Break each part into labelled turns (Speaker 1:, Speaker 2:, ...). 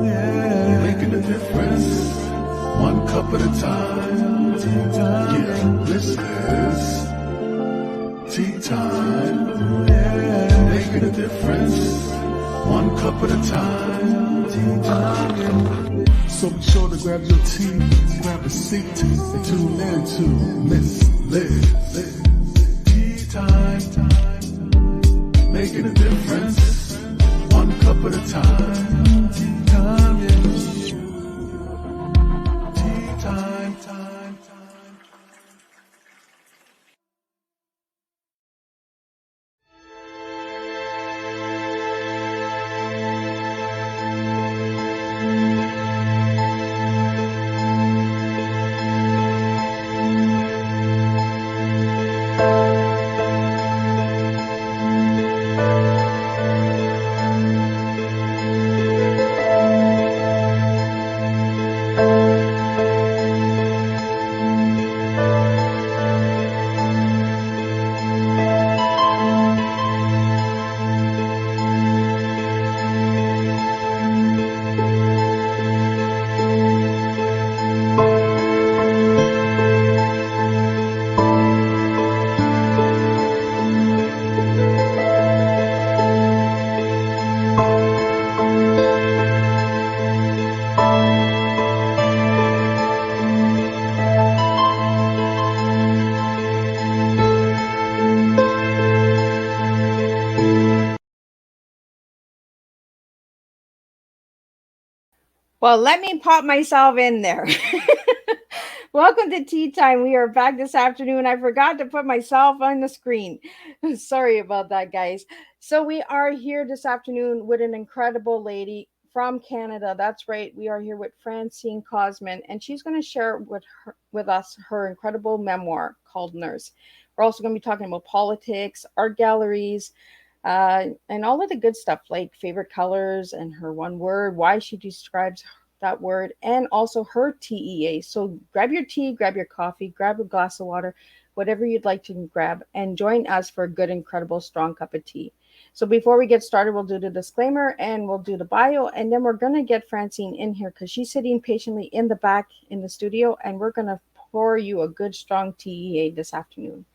Speaker 1: yeah. Making a difference, one cup at a time. Yeah, this is tea time. Yeah. Making a difference, one cup at a time. Tea time. So be sure to grab your tea, grab a seat, and tune in to Miss Liz. Tea time, making a difference, one cup at a time. Tea time, yeah. Tea time, time.
Speaker 2: Well, let me pop myself in there. Welcome to Tea Time. We are back this afternoon. I forgot to put myself on the screen. Sorry about that, guys. So we are here this afternoon with an incredible lady from Canada. That's right. We are here with Francene Cosman, and she's going to share with us her incredible memoir called Nurse. We're also going to be talking about politics, art galleries, and all of the good stuff like favorite colors and her one word, why she describes that word, and also her TEA. So grab your tea, grab your coffee, grab a glass of water, whatever you'd like to grab, and join us for a good, incredible, strong cup of tea. So before we get started, we'll do the disclaimer and we'll do the bio, and then we're going to get Francene in here because she's sitting patiently in the back in the studio, and we're going to pour you a good, strong TEA this afternoon.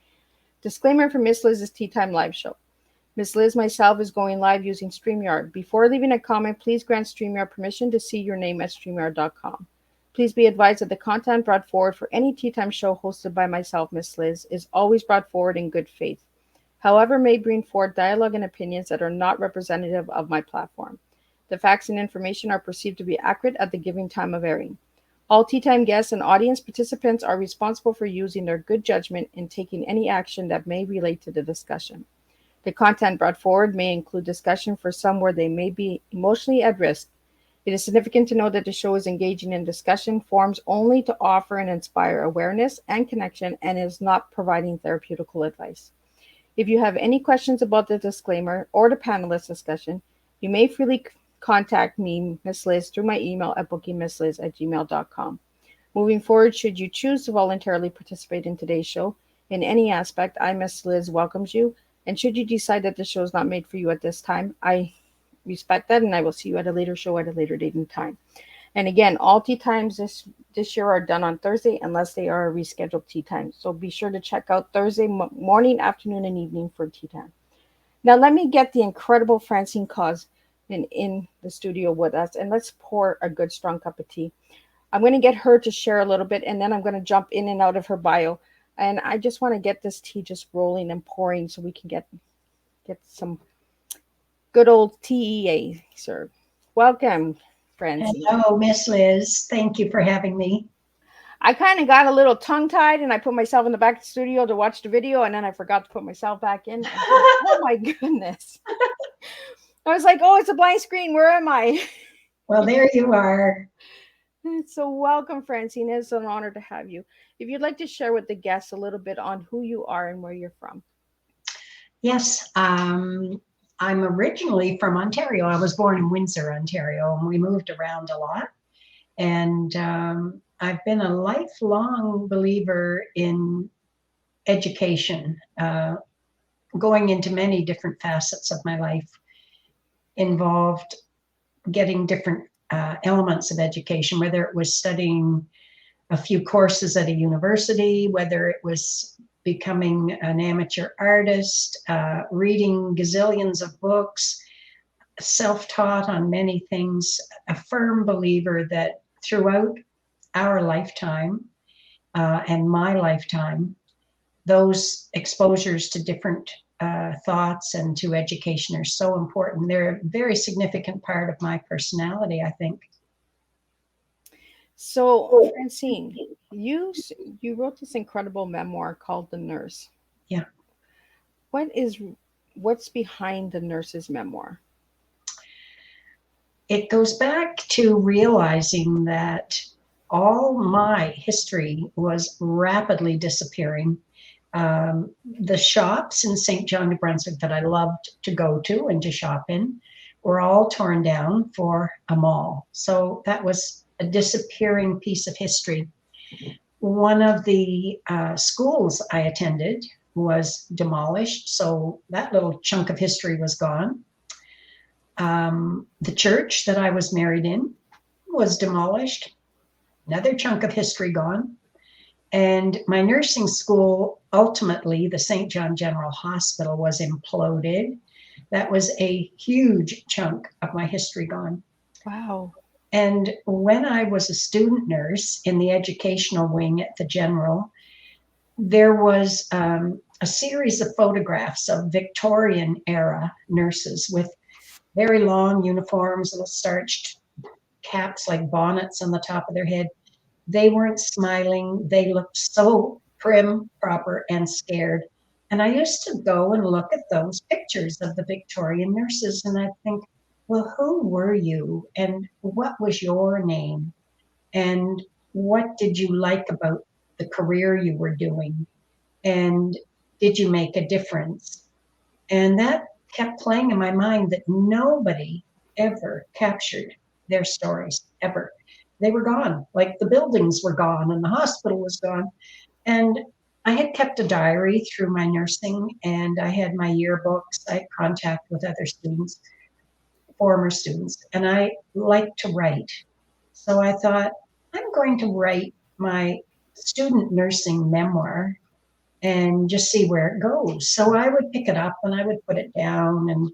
Speaker 2: Disclaimer for Miss Liz's Tea Time live show. Miss Liz myself is going live using StreamYard. Before leaving a comment, please grant StreamYard permission to see your name at StreamYard.com. Please be advised that the content brought forward for any Tea Time show hosted by myself, Miss Liz, is always brought forward in good faith. However, may bring forward dialogue and opinions that are not representative of my platform. The facts and information are perceived to be accurate at the given time of airing. All Tea Time guests and audience participants are responsible for using their good judgment in taking any action that may relate to the discussion. The content brought forward may include discussion for some where they may be emotionally at risk. It is significant to note that the show is engaging in discussion forums only to offer and inspire awareness and connection and is not providing therapeutical advice. If you have any questions about the disclaimer or the panelist discussion, you may freely contact me, Miss Liz, through my email at bookingmissliz@gmail.com. Moving forward, should you choose to voluntarily participate in today's show in any aspect, I, Miss Liz, welcomes you. And should you decide that the show is not made for you at this time, I respect that, and I will see you at a later show at a later date and time. And again, all tea times this year are done on Thursday unless they are a rescheduled tea time. So be sure to check out Thursday morning, afternoon, and evening for tea time. Now let me get the incredible Francene Cosman in the studio with us, and let's pour a good strong cup of tea. I'm going to get her to share a little bit, and then I'm going to jump in and out of her bio. And I just want to get this tea just rolling and pouring so we can get some good old TEA served. Welcome, friends.
Speaker 3: Hello, Miss Liz. Thank you for having me.
Speaker 2: I kind of got a little tongue-tied, and I put myself in the back of the studio to watch the video, and then I forgot to put myself back in. Oh, my goodness. I was like, oh, it's a blank screen. Where am I?
Speaker 3: Well, there you are.
Speaker 2: So welcome, Francene. It's an honor to have you. If you'd like to share with the guests a little bit on who you are and where you're from.
Speaker 3: Yes, I'm originally from Ontario. I was born in Windsor, Ontario, and we moved around a lot. And I've been a lifelong believer in education, going into many different facets of my life, involved getting different elements of education, whether it was studying a few courses at a university, whether it was becoming an amateur artist, reading gazillions of books, self-taught on many things, a firm believer that throughout our lifetime and my lifetime, those exposures to different thoughts and to education are so important. They're a very significant part of my personality, I think.
Speaker 2: So, Francene, you wrote this incredible memoir called The Nurse.
Speaker 3: Yeah.
Speaker 2: What's behind the nurse's memoir?
Speaker 3: It goes back to realizing that all my history was rapidly disappearing. The shops in St. John, New Brunswick that I loved to go to and to shop in were all torn down for a mall. So that was a disappearing piece of history. One of the schools I attended was demolished, so that little chunk of history was gone. The church that I was married in was demolished, another chunk of history gone. And my nursing school, ultimately, the St. John General Hospital, was imploded. That was a huge chunk of my history gone.
Speaker 2: Wow.
Speaker 3: And when I was a student nurse in the educational wing at the General, there was a series of photographs of Victorian era nurses with very long uniforms, little starched caps like bonnets on the top of their head. They weren't smiling. They looked so prim, proper, and scared. And I used to go and look at those pictures of the Victorian nurses, and I'd think, well, who were you? And what was your name? And what did you like about the career you were doing? And did you make a difference? And that kept playing in my mind that nobody ever captured their stories, ever. They were gone, like the buildings were gone and the hospital was gone. And I had kept a diary through my nursing, and I had my yearbooks. I had contact with other students, former students, and I like to write. So I thought, I'm going to write my student nursing memoir and just see where it goes. So I would pick it up and I would put it down, and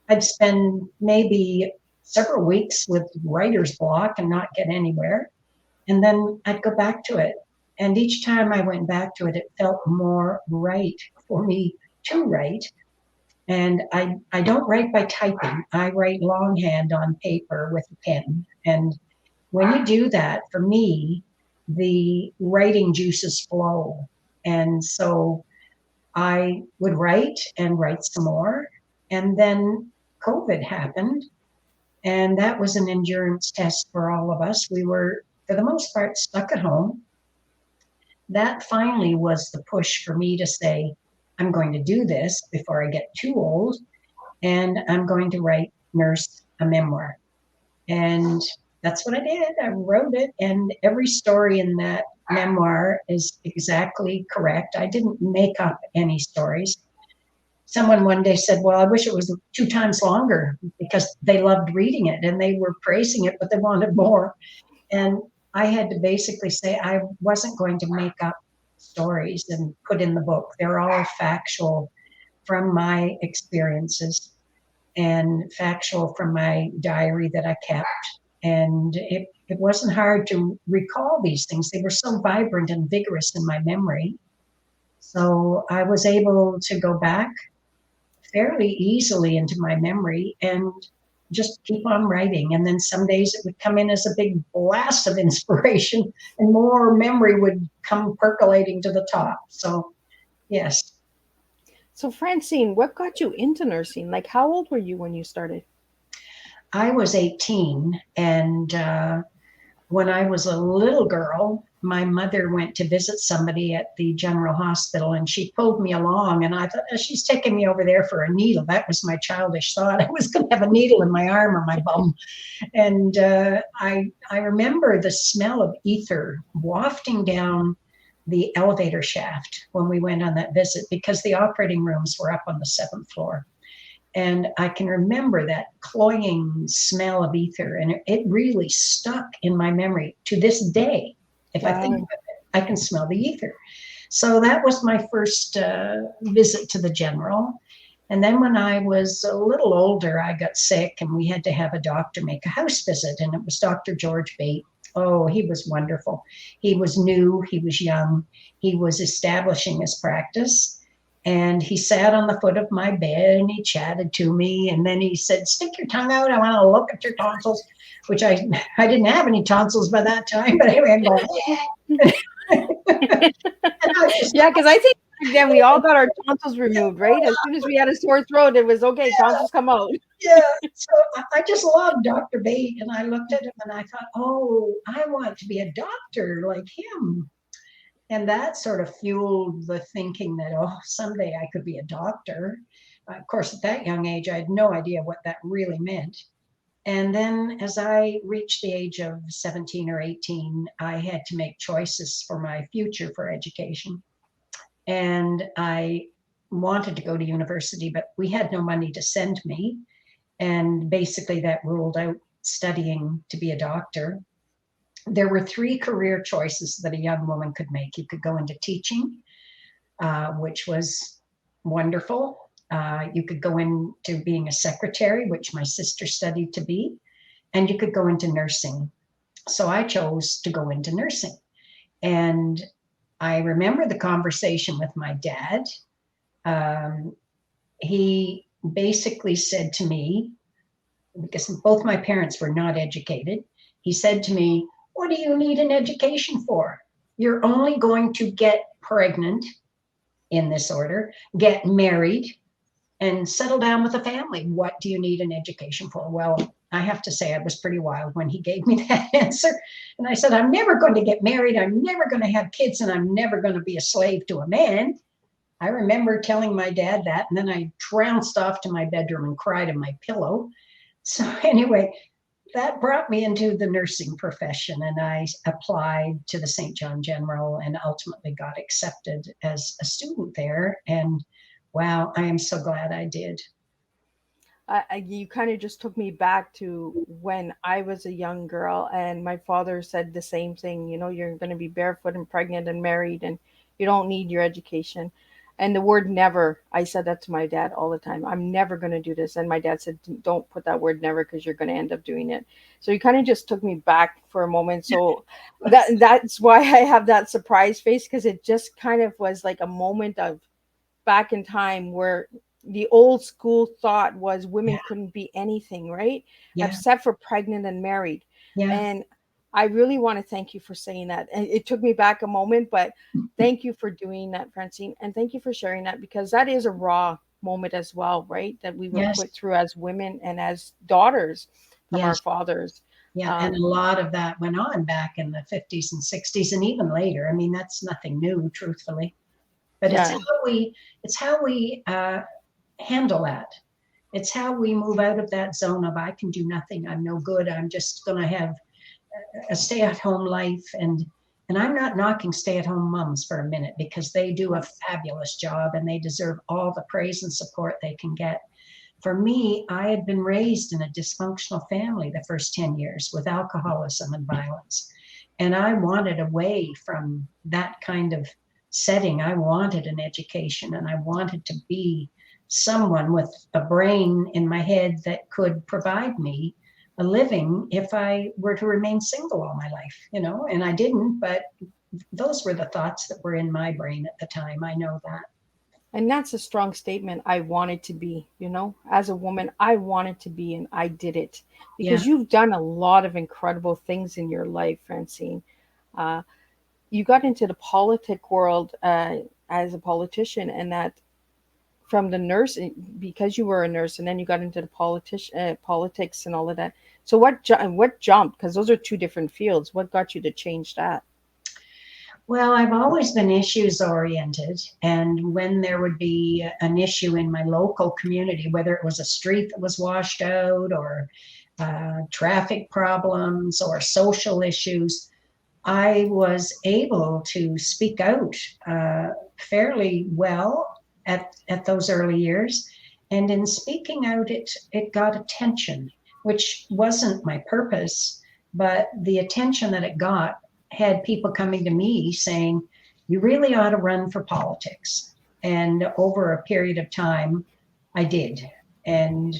Speaker 3: I'd spend maybe several weeks with writer's block and not get anywhere. And then I'd go back to it. And each time I went back to it, it felt more right for me to write. And I don't write by typing. I write longhand on paper with a pen. And when you do that, for me, the writing juices flow. And so I would write and write some more. And then COVID happened. And that was an endurance test for all of us. We were, for the most part, stuck at home. That finally was the push for me to say, I'm going to do this before I get too old, and I'm going to write Nurse a memoir. And that's what I did. I wrote it, and every story in that memoir is exactly correct. I didn't make up any stories. Someone one day said, well, I wish it was 2 times longer, because they loved reading it and they were praising it, but they wanted more. And I had to basically say I wasn't going to make up stories and put in the book. They're all factual from my experiences and factual from my diary that I kept. And it wasn't hard to recall these things. They were so vibrant and vigorous in my memory. So I was able to go back fairly easily into my memory and just keep on writing. And then some days it would come in as a big blast of inspiration and more memory would come percolating to the top. So, yes.
Speaker 2: So, Francene, what got you into nursing? Like, how old were you when you started?
Speaker 3: I was 18, and when I was a little girl, my mother went to visit somebody at the General Hospital, and she pulled me along, and I thought, oh, she's taking me over there for a needle. That was my childish thought. I was going to have a needle in my arm or my bum. And I remember the smell of ether wafting down the elevator shaft when we went on that visit, because the operating rooms were up on the 7th floor. And I can remember that cloying smell of ether, and it really stuck in my memory to this day. If I think about it, I can smell the ether. So that was my first visit to the general. And then when I was a little older, I got sick and we had to have a doctor make a house visit. And it was Dr. George Bate. Oh, he was wonderful. He was new, he was young, he was establishing his practice. And he sat on the foot of my bed and he chatted to me. And then he said, stick your tongue out. I want to look at your tonsils, which I didn't have any tonsils by that time. But anyway, I'm going, yeah.
Speaker 2: Yeah, because I think back then we all got our tonsils removed, right? As soon as we had a sore throat, it was okay, tonsils come out.
Speaker 3: Yeah, so I just loved Dr. Bate, and I looked at him and I thought, oh, I want to be a doctor like him. And that sort of fueled the thinking that, oh, someday I could be a doctor. Of course, at that young age, I had no idea what that really meant. And then as I reached the age of 17 or 18, I had to make choices for my future for education. And I wanted to go to university, but we had no money to send me. And basically that ruled out studying to be a doctor. There were 3 career choices that a young woman could make. You could go into teaching, which was wonderful. You could go into being a secretary, which my sister studied to be, and you could go into nursing. So I chose to go into nursing. And I remember the conversation with my dad. He basically said to me, because both my parents were not educated, he said to me, what do you need an education for? You're only going to get pregnant, in this order, get married, and settle down with a family. What do you need an education for? Well, I have to say I was pretty wild when he gave me that answer. And I said, I'm never going to get married. I'm never going to have kids, and I'm never going to be a slave to a man. I remember telling my dad that, and then I trounced off to my bedroom and cried in my pillow. So anyway, that brought me into the nursing profession, and I applied to the St. John General and ultimately got accepted as a student there. And wow, I am so glad I did.
Speaker 2: You kind of just took me back to when I was a young girl, and my father said the same thing. You know, you're going to be barefoot and pregnant and married, and you don't need your education. And the word never, I said that to my dad all the time. I'm never going to do this. And my dad said, don't put that word never, because you're going to end up doing it. So he kind of just took me back for a moment. So that's why I have that surprise face, because it just kind of was like a moment of back in time where the old school thought was women couldn't be anything, right? Except for pregnant and married. And I really want to thank you for saying that. And it took me back a moment, but thank you for doing that, Francene. And thank you for sharing that, because that is a raw moment as well, right? That we were put through as women and as daughters from our fathers.
Speaker 3: And a lot of that went on back in the 50s and 60s and even later. I mean, that's nothing new, truthfully. But it's how we handle that. It's how we move out of that zone of I can do nothing, I'm no good, I'm just going to have a stay-at-home life. And I'm not knocking stay-at-home moms for a minute, because they do a fabulous job and they deserve all the praise and support they can get. For me, I had been raised in a dysfunctional family the first 10 years with alcoholism and violence. And I wanted away from that kind of setting. I wanted an education, and I wanted to be someone with a brain in my head that could provide me a living if I were to remain single all my life, you know, and I didn't, but those were the thoughts that were in my brain at the time. I know that.
Speaker 2: And that's a strong statement. I wanted to be, you know, as a woman, I wanted to be, and I did it, because you've done a lot of incredible things in your life, Francene. You got into the politic world as a politician, and that from the nurse, because you were a nurse, and then you got into the politics and all of that. So what jumped? Because those are 2 different fields. What got you to change that?
Speaker 3: Well, I've always been issues oriented. And when there would be an issue in my local community, whether it was a street that was washed out or traffic problems or social issues, I was able to speak out fairly well at those early years. And in speaking out, it got attention, which wasn't my purpose, but the attention that it got had people coming to me saying, you really ought to run for politics. And over a period of time, I did. And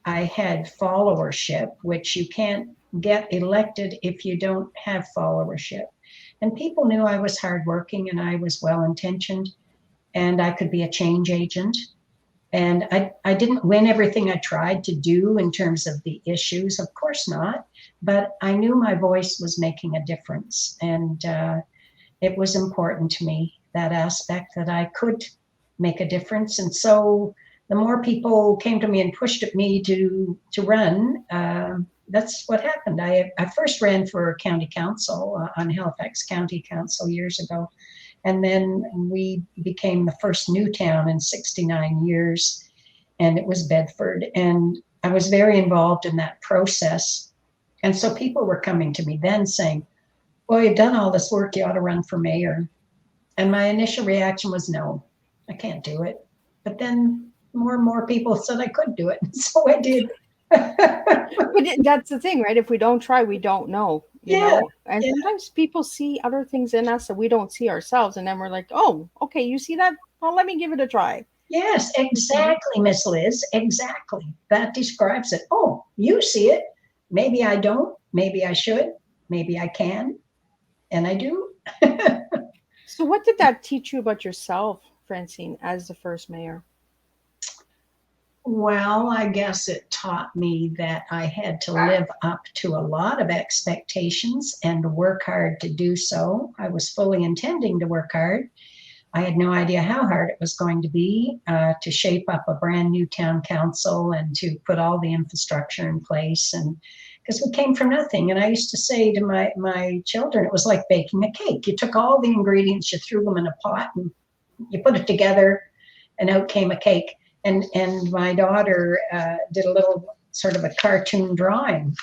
Speaker 3: I had followership, which you can't get elected if you don't have followership. And people knew I was hardworking and I was well-intentioned and I could be a change agent. And I didn't win everything I tried to do in terms of the issues, of course not, but I knew my voice was making a difference. And it was important to me, that aspect, that I could make a difference. And so the more people came to me and pushed at me to run, that's what happened. I first ran for county council on Halifax County Council years ago. And then we became the first new town in 69 years, and it was Bedford. And I was very involved in that process. And so people were coming to me then saying, well, you've done all this work, you ought to run for mayor. And my initial reaction was, no, I can't do it. But then more and more people said I could do it. So I did.
Speaker 2: But that's the thing, right? If we don't try, we don't know. You know? And
Speaker 3: yeah.
Speaker 2: sometimes people see other things in us that we don't see ourselves. And then we're like, oh, okay, you see that? Well, let me give it a try.
Speaker 3: Yes, exactly, Miss Liz. Exactly. That describes it. Oh, you see it. Maybe I don't. Maybe I should. Maybe I can. And I do.
Speaker 2: So what did that teach you about yourself, Francene, as the first mayor?
Speaker 3: Well, I guess it taught me that I had to live up to a lot of expectations and work hard to do so. I was fully intending to work hard. I had no idea how hard it was going to be to shape up a brand new town council and to put all the infrastructure in place. And because we came from nothing. And I used to say to my children, it was like baking a cake. You took all the ingredients, you threw them in a pot and you put it together and out came a cake. And my daughter did a little sort of a cartoon drawing.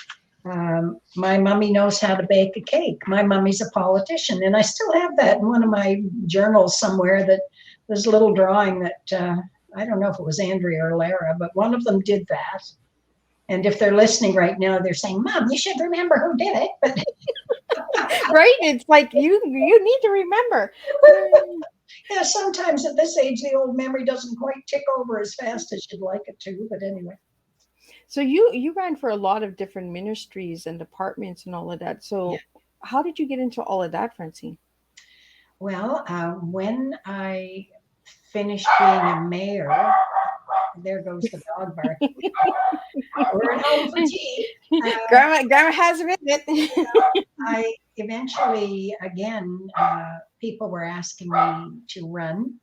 Speaker 3: My mommy knows how to bake a cake. My mommy's a politician. And I still have that in one of my journals somewhere, that there's a little drawing that, I don't know if it was Andrea or Lara, but one of them did that. And if they're listening right now, they're saying, Mom, you should remember who did it. But
Speaker 2: right? It's like, you need to remember.
Speaker 3: Yeah, sometimes at this age, the old memory doesn't quite tick over as fast as you'd like it to, but anyway.
Speaker 2: So you ran for a lot of different ministries and departments and all of that. So how did you get into all of that, Francene?
Speaker 3: Well, when I finished being a mayor, there goes the dog barking. We're at home for tea.
Speaker 2: Grandma has a minute.
Speaker 3: I eventually, again, people were asking me to run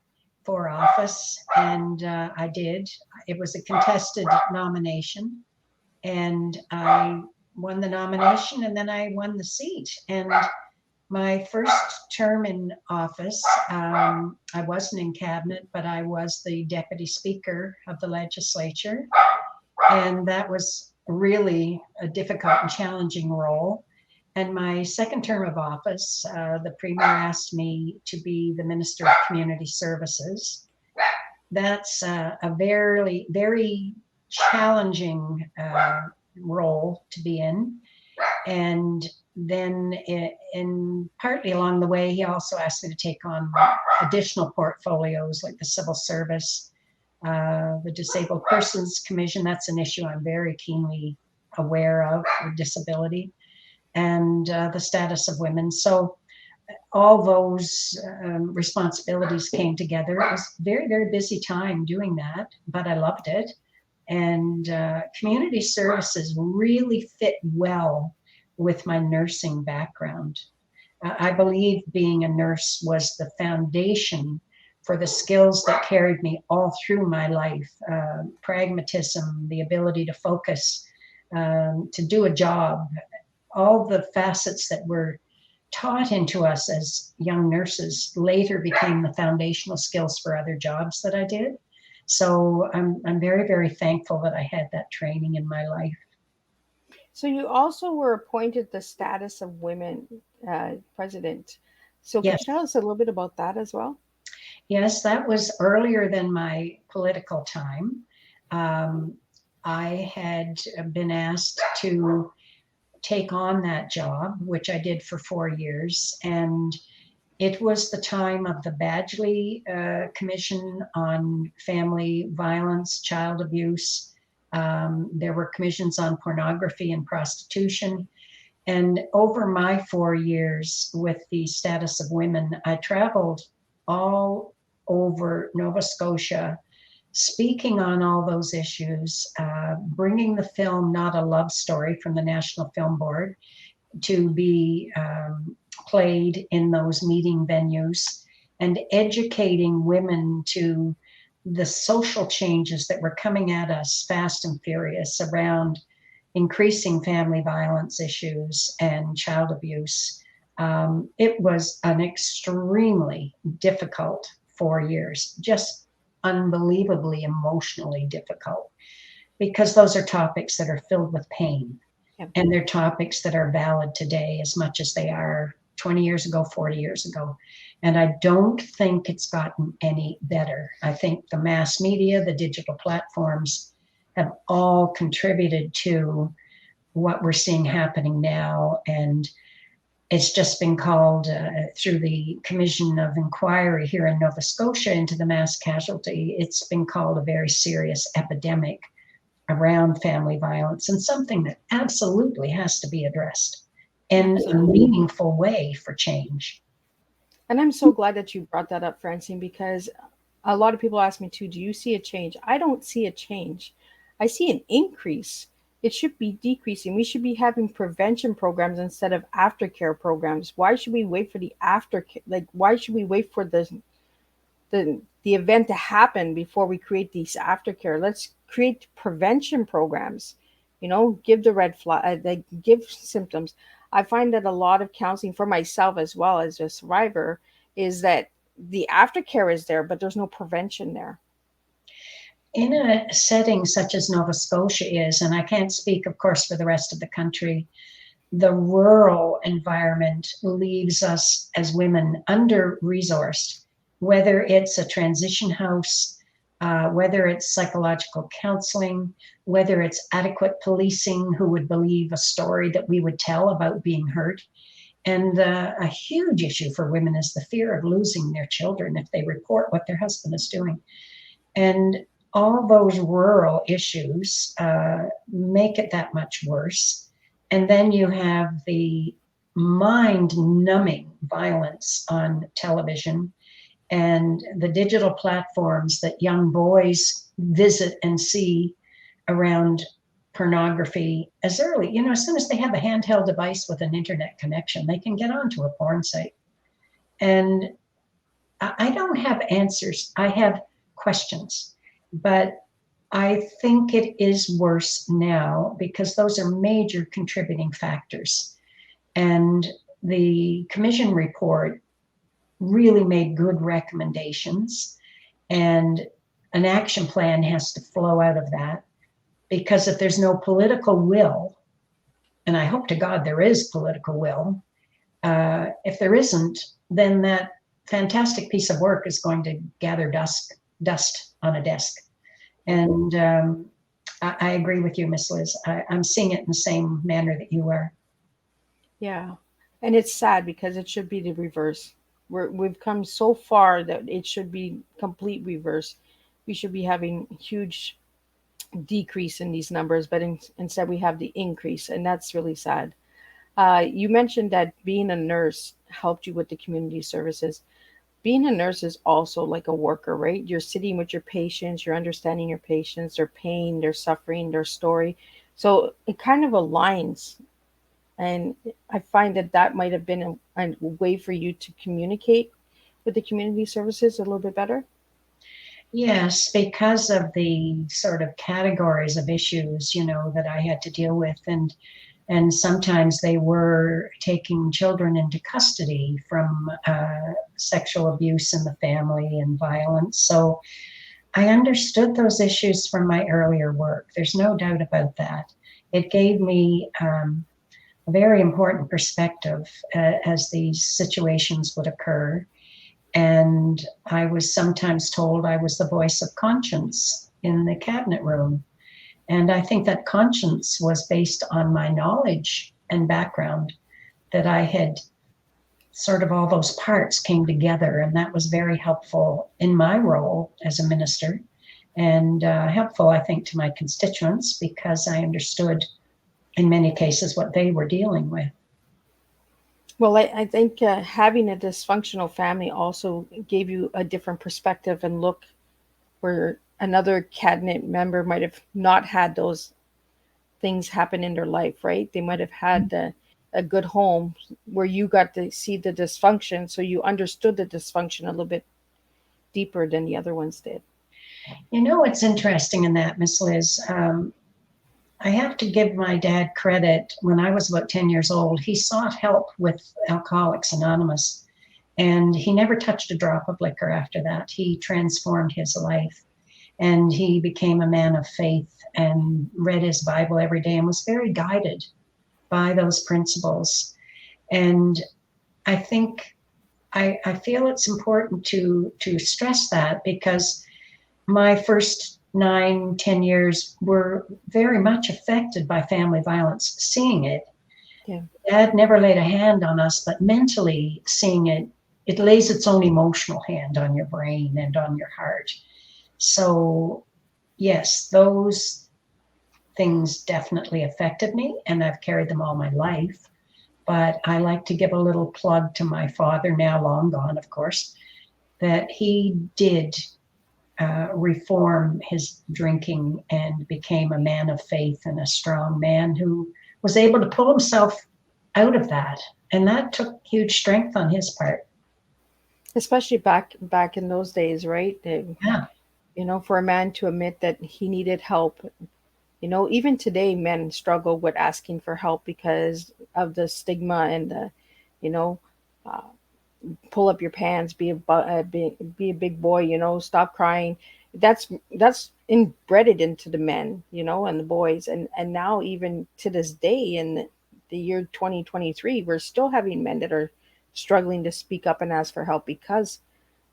Speaker 3: for office, and I did. It was a contested nomination, and I won the nomination, and then I won the seat. And my first term in office, I wasn't in cabinet, but I was the deputy speaker of the legislature, and that was really a difficult and challenging role. And my second term of office, the Premier asked me to be the Minister of Community Services. That's a very, very challenging role to be in. And then in partly along the way, he also asked me to take on additional portfolios like the civil service, the Disabled Persons Commission. That's an issue I'm very keenly aware of, with disability, and the status of women. So all those responsibilities came together. It was a very, very busy time doing that, but I loved it. And community services really fit well with my nursing background. I believe being a nurse was the foundation for the skills that carried me all through my life. Pragmatism, the ability to focus, to do a job, all the facets that were taught into us as young nurses later became the foundational skills for other jobs that I did. So I'm very, very thankful that I had that training in my life.
Speaker 2: So you also were appointed the Status of Women president. So
Speaker 3: Yes.
Speaker 2: Can you tell us a little bit about that as well?
Speaker 3: Yes, that was earlier than my political time. I had been asked to take on that job, which I did for 4 years. And it was the time of the Badgley Commission on Family Violence, Child Abuse. There were commissions on pornography and prostitution. And over my 4 years with the status of women, I traveled all over Nova Scotia, speaking on all those issues, bringing the film Not a Love Story from the National Film Board to be played in those meeting venues, and educating women to the social changes that were coming at us fast and furious around increasing family violence issues and child abuse. It was an extremely difficult 4 years, just unbelievably emotionally difficult, because those are topics that are filled with pain.
Speaker 2: Yep.
Speaker 3: And they're topics that are valid today as much as they are 20 years ago, 40 years ago. And I don't think it's gotten any better. I think the mass media, the digital platforms have all contributed to what we're seeing happening now. And it's just been called through the Commission of Inquiry here in Nova Scotia into the mass casualty, it's been called a very serious epidemic around family violence, and something that absolutely has to be addressed in a meaningful way for change.
Speaker 2: And I'm so glad that you brought that up, Francine, because a lot of people ask me too, do you see a change? I don't see a change. I see an increase. It should be decreasing. We should be having prevention programs instead of aftercare programs. Why should we wait for the aftercare? Like, why should we wait for the event to happen before we create these aftercare? Let's create prevention programs. Give the red flag, give symptoms. I find that a lot of counseling for myself as well as a survivor is that the aftercare is there, but there's no prevention there.
Speaker 3: In a setting such as Nova Scotia is, and I can't speak, of course, for the rest of the country, the rural environment leaves us as women under-resourced, whether it's a transition house, whether it's psychological counseling, whether it's adequate policing who would believe a story that we would tell about being hurt. And a huge issue for women is the fear of losing their children if they report what their husband is doing. And all those rural issues make it that much worse. And then you have the mind-numbing violence on television and the digital platforms that young boys visit and see around pornography as early, as soon as they have a handheld device with an internet connection, they can get onto a porn site. And I don't have answers. I have questions. But I think it is worse now because those are major contributing factors. And the commission report really made good recommendations, and an action plan has to flow out of that, because if there's no political will, and I hope to God there is political will, if there isn't, then that fantastic piece of work is going to gather dust on a desk. And I agree with you, Miss Liz. I'm seeing it in the same manner that you are.
Speaker 2: Yeah. And it's sad because it should be the reverse. We've come so far that it should be complete reverse. We should be having huge decrease in these numbers, but instead we have the increase, and that's really sad. You mentioned that being a nurse helped you with the community services. Being a nurse is also like a worker, right? You're sitting with your patients, you're understanding your patients, their pain, their suffering, their story. So it kind of aligns. And I find that might have been a way for you to communicate with the community services a little bit better.
Speaker 3: Yes, because of the sort of categories of issues, that I had to deal with. And sometimes they were taking children into custody from sexual abuse in the family and violence. So I understood those issues from my earlier work. There's no doubt about that. It gave me a very important perspective as these situations would occur. And I was sometimes told I was the voice of conscience in the cabinet room. And I think that conscience was based on my knowledge and background, that I had sort of all those parts came together, and that was very helpful in my role as a minister, and helpful, I think, to my constituents, because I understood in many cases what they were dealing with.
Speaker 2: Well, I think having a dysfunctional family also gave you a different perspective and look where another cabinet member might have not had those things happen in their life, right? They might have had a good home where you got to see the dysfunction, so you understood the dysfunction a little bit deeper than the other ones did.
Speaker 3: You know what's interesting in that, Miss Liz? I have to give my dad credit. When I was about 10 years old, he sought help with Alcoholics Anonymous, and he never touched a drop of liquor after that. He transformed his life, and he became a man of faith and read his Bible every day and was very guided by those principles. And I think, I feel it's important to stress that, because my first 9-10 years were very much affected by family violence, seeing it.
Speaker 2: Yeah.
Speaker 3: Dad never laid a hand on us, but mentally seeing it, it lays its own emotional hand on your brain and on your heart. So yes, those things definitely affected me, and I've carried them all my life. But I like to give a little plug to my father, now long gone, of course, that he did reform his drinking and became a man of faith and a strong man who was able to pull himself out of that. And that took huge strength on his part.
Speaker 2: Especially back in those days, right?
Speaker 3: Yeah.
Speaker 2: You know, for a man to admit that he needed help. You know, even today, men struggle with asking for help because of the stigma and the, you know, pull up your pants, be a big boy, you know, stop crying. That's inbred into the men, you know, and the boys, and now even to this day in the year 2023, we're still having men that are struggling to speak up and ask for help because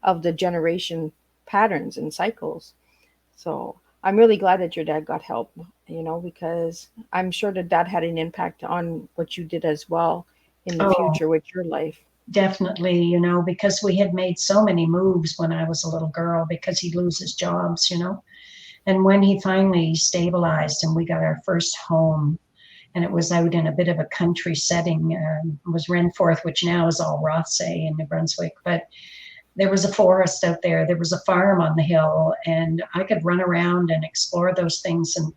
Speaker 2: of the generation patterns and cycles. So I'm really glad that your dad got help, you know, because I'm sure that had an impact on what you did as well in the future with your life.
Speaker 3: Definitely, you know, because we had made so many moves when I was a little girl, because he'd lose his jobs, you know. And when he finally stabilized and we got our first home, and it was out in a bit of a country setting, it was Renforth, which now is all Rothsay in New Brunswick, but there was a forest out there, there was a farm on the hill, and I could run around and explore those things and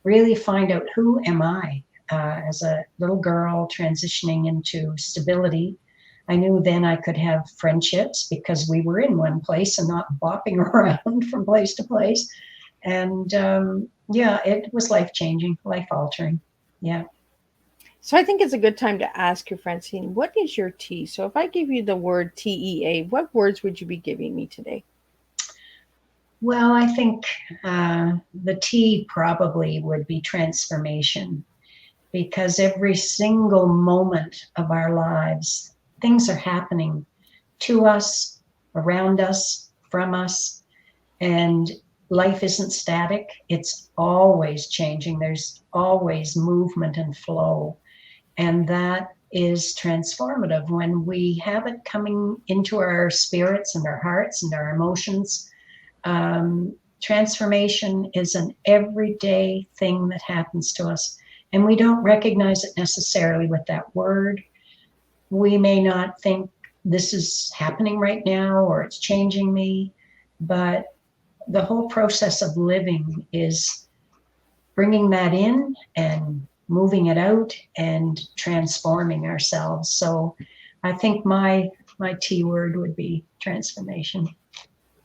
Speaker 3: really find out, who am I as a little girl transitioning into stability. I knew then I could have friendships because we were in one place and not bopping around from place to place. And yeah, it was life-changing, life-altering. Yeah.
Speaker 2: So I think it's a good time to ask you, Francene, what is your T? So if I give you the word TEA, what words would you be giving me today?
Speaker 3: Well, I think the T probably would be transformation, because every single moment of our lives, things are happening to us, around us, from us, and life isn't static. It's always changing. There's always movement and flow. And that is transformative when we have it coming into our spirits and our hearts and our emotions. Transformation is an everyday thing that happens to us, and we don't recognize it necessarily with that word. We may not think this is happening right now or it's changing me, but the whole process of living is bringing that in and moving it out and transforming ourselves. So I think my T word would be transformation.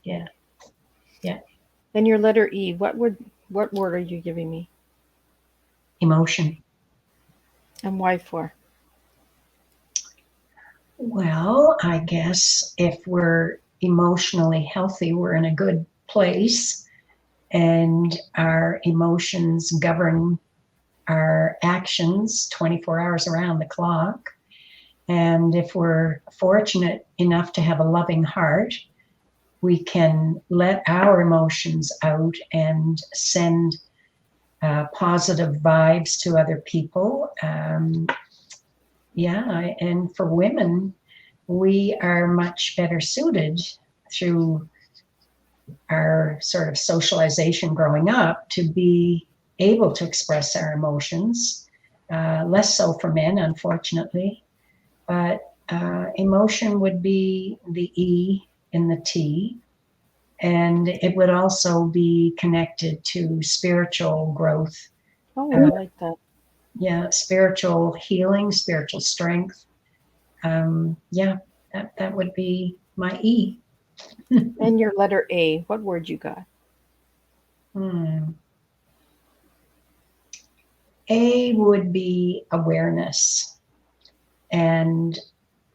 Speaker 3: Yeah. Yeah.
Speaker 2: Then your letter E, what word are you giving me?
Speaker 3: Emotion.
Speaker 2: And why for?
Speaker 3: Well, I guess if we're emotionally healthy, we're in a good place, and our emotions govern our actions 24 hours around the clock. And if we're fortunate enough to have a loving heart, we can let our emotions out and send positive vibes to other people. And for women, we are much better suited through our sort of socialization growing up to be able to express our emotions. Less so for men, unfortunately. But emotion would be the E in the T. And it would also be connected to spiritual growth.
Speaker 2: Oh, I like that.
Speaker 3: Yeah, spiritual healing, spiritual strength. That would be my E.
Speaker 2: And your letter A, what word you got?
Speaker 3: A would be awareness. And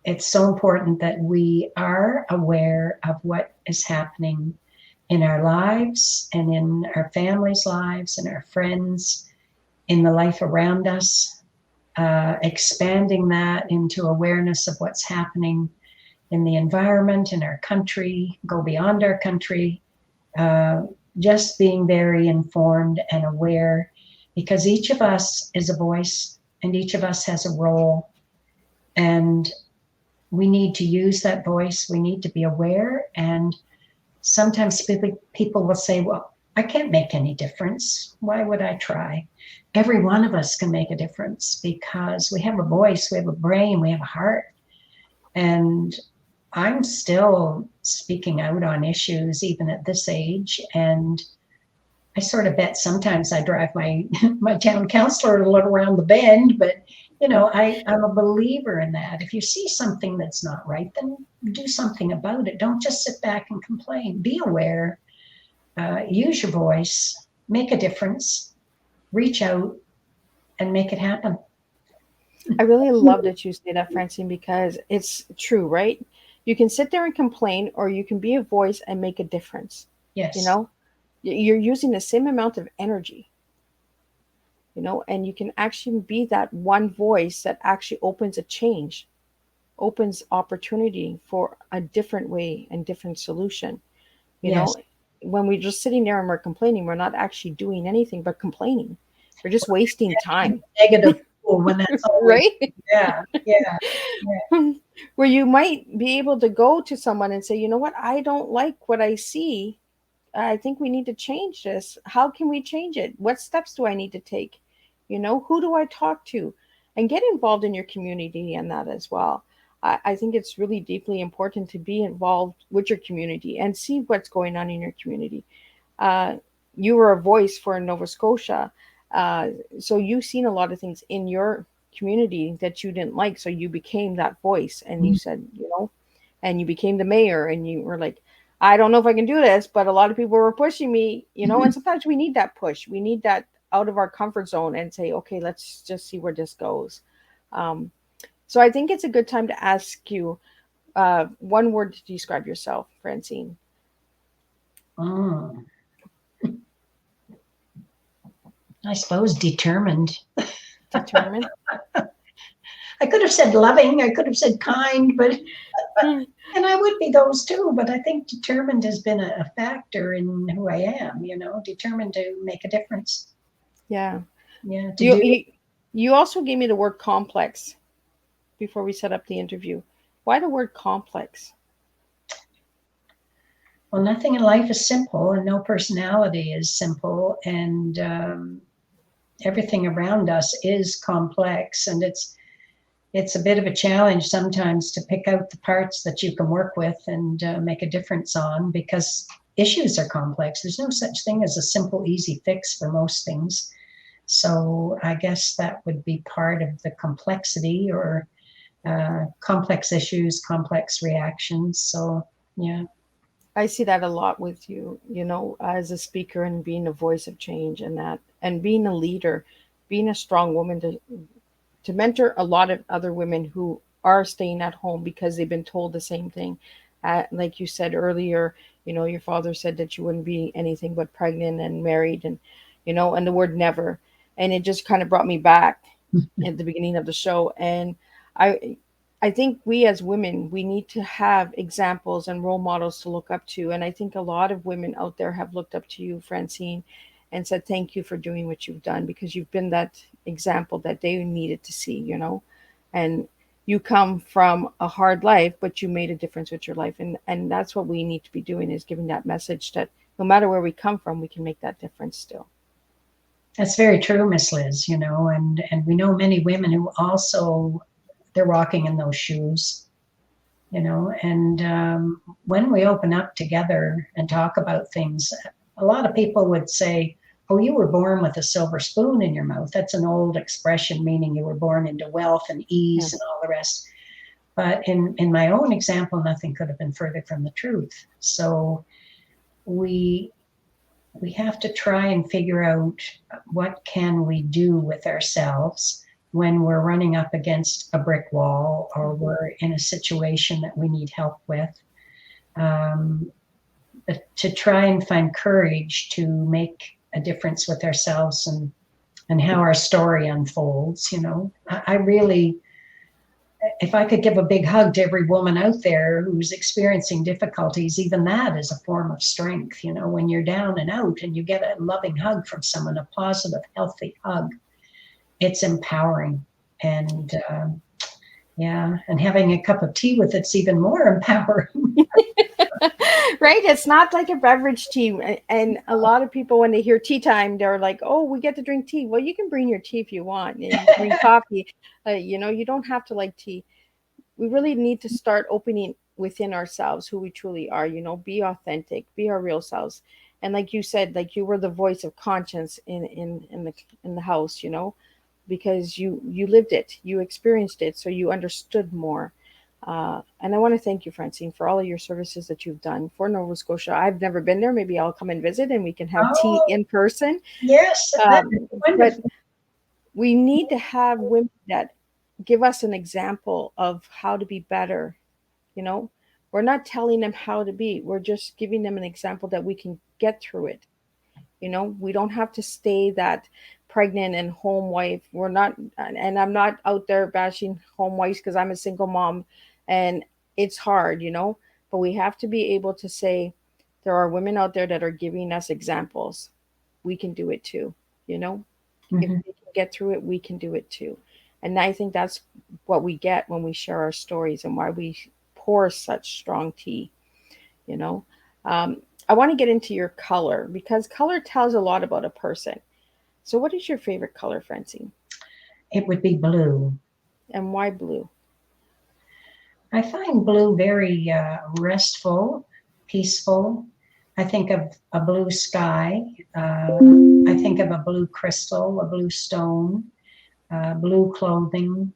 Speaker 3: it's so important that we are aware of what is happening in our lives and in our families' lives and our friends, in the life around us, expanding that into awareness of what's happening in the environment, in our country, go beyond our country, just being very informed and aware, because each of us is a voice and each of us has a role. And we need to use that voice. We need to be aware. And sometimes people will say, well, I can't make any difference. Why would I try? Every one of us can make a difference because we have a voice, we have a brain, we have a heart. And I'm still speaking out on issues even at this age. And I sort of bet sometimes I drive my town councillor a little around the bend, but I'm a believer in that. If you see something that's not right, then do something about it. Don't just sit back and complain. Be aware, use your voice, make a difference, reach out and make it happen.
Speaker 2: I really love that you say that, Francine, because it's true, right? You can sit there and complain, or you can be a voice and make a difference.
Speaker 3: Yes.
Speaker 2: You're using the same amount of energy, and you can actually be that one voice that actually opens a change, opens opportunity for a different way and different solution.
Speaker 3: Yes.
Speaker 2: When we're just sitting there and we're complaining, we're not actually doing anything but complaining. We're just wasting time.
Speaker 3: Negative when that's
Speaker 2: right.
Speaker 3: Yeah.
Speaker 2: Where you might be able to go to someone and say, you know what, I don't like what I see. I think we need to change this. How can we change it? What steps do I need to take? Who do I talk to? And get involved in your community and that as well. I think it's really deeply important to be involved with your community and see what's going on in your community. You were a voice for Nova Scotia. So you've seen a lot of things in your community that you didn't like. So you became that voice and you said, and you became the mayor and you were like, I don't know if I can do this, but a lot of people were pushing me, and sometimes we need that push. We need that out of our comfort zone and say, okay, let's just see where this goes. So I think it's a good time to ask you one word to describe yourself, Francine.
Speaker 3: I suppose determined.
Speaker 2: Determined?
Speaker 3: I could have said loving, I could have said kind, but and I would be those too, but I think determined has been a factor in who I am, determined to make a difference.
Speaker 2: Yeah.
Speaker 3: Yeah.
Speaker 2: You also gave me the word complex before we set up the interview. Why the word complex?
Speaker 3: Well, nothing in life is simple and no personality is simple, and everything around us is complex, and it's a bit of a challenge sometimes to pick out the parts that you can work with and make a difference on, because issues are complex. There's no such thing as a simple, easy fix for most things. So I guess that would be part of the complexity, or complex issues, complex reactions. So, yeah.
Speaker 2: I see that a lot with you, as a speaker and being a voice of change and being a leader, being a strong woman to mentor a lot of other women who are staying at home because they've been told the same thing. Like you said earlier, your father said that you wouldn't be anything but pregnant and married and the word never. And it just kind of brought me back at the beginning of the show. And I think we as women, we need to have examples and role models to look up to. And I think a lot of women out there have looked up to you, Francine, and said, thank you for doing what you've done, because you've been that example that they needed to see, you know? And you come from a hard life, but you made a difference with your life. And that's what we need to be doing, is giving that message that no matter where we come from, we can make that difference still.
Speaker 3: That's very true, Miss Liz, you know, and we know many women who also, they're walking in those shoes, you know, and when we open up together and talk about things, a lot of people would say, oh, you were born with a silver spoon in your mouth. That's an old expression, meaning you were born into wealth and ease and all the rest. But in my own example, nothing could have been further from the truth. So we have to try and figure out what can we do with ourselves when we're running up against a brick wall or we're in a situation that we need help with, to try and find courage to make a difference with ourselves and how our story unfolds. You know, I really, if I could give a big hug to every woman out there who's experiencing difficulties, even that is a form of strength. You know, when you're down and out and you get a loving hug from someone, a positive, healthy hug, it's empowering. And and having a cup of tea with it's even more empowering.
Speaker 2: Right? It's not like a beverage tea. And a lot of people, when they hear tea time, they're like, oh, we get to drink tea. Well, you can bring your tea if you want, and you can bring coffee. You know, you don't have to like tea. We really need to start opening within ourselves who we truly are, you know, be authentic, be our real selves. And like you said, like you were the voice of conscience in the house, you know, because you lived it, you experienced it, so you understood more. And I want to thank you, Francine, for all of your services that you've done for Nova Scotia. I've never been there. Maybe I'll come and visit and we can have tea in person.
Speaker 3: Yes,
Speaker 2: but we need to have women that give us an example of how to be better. You know, we're not telling them how to be. We're just giving them an example that we can get through it. You know, we don't have to stay that pregnant and home wife. We're not, and I'm not out there bashing home wives because I'm a single mom and it's hard, you know, but we have to be able to say there are women out there that are giving us examples. We can do it too, you know. If we can get through it, we can do it too. And I think that's what we get when we share our stories and why we pour such strong tea, you know. I want to get into your color because color tells a lot about a person. So what is your favorite color, Francine?
Speaker 3: It would be blue.
Speaker 2: And why blue?
Speaker 3: I find blue very restful, peaceful. I think of a blue sky. I think of a blue crystal, a blue stone, blue clothing,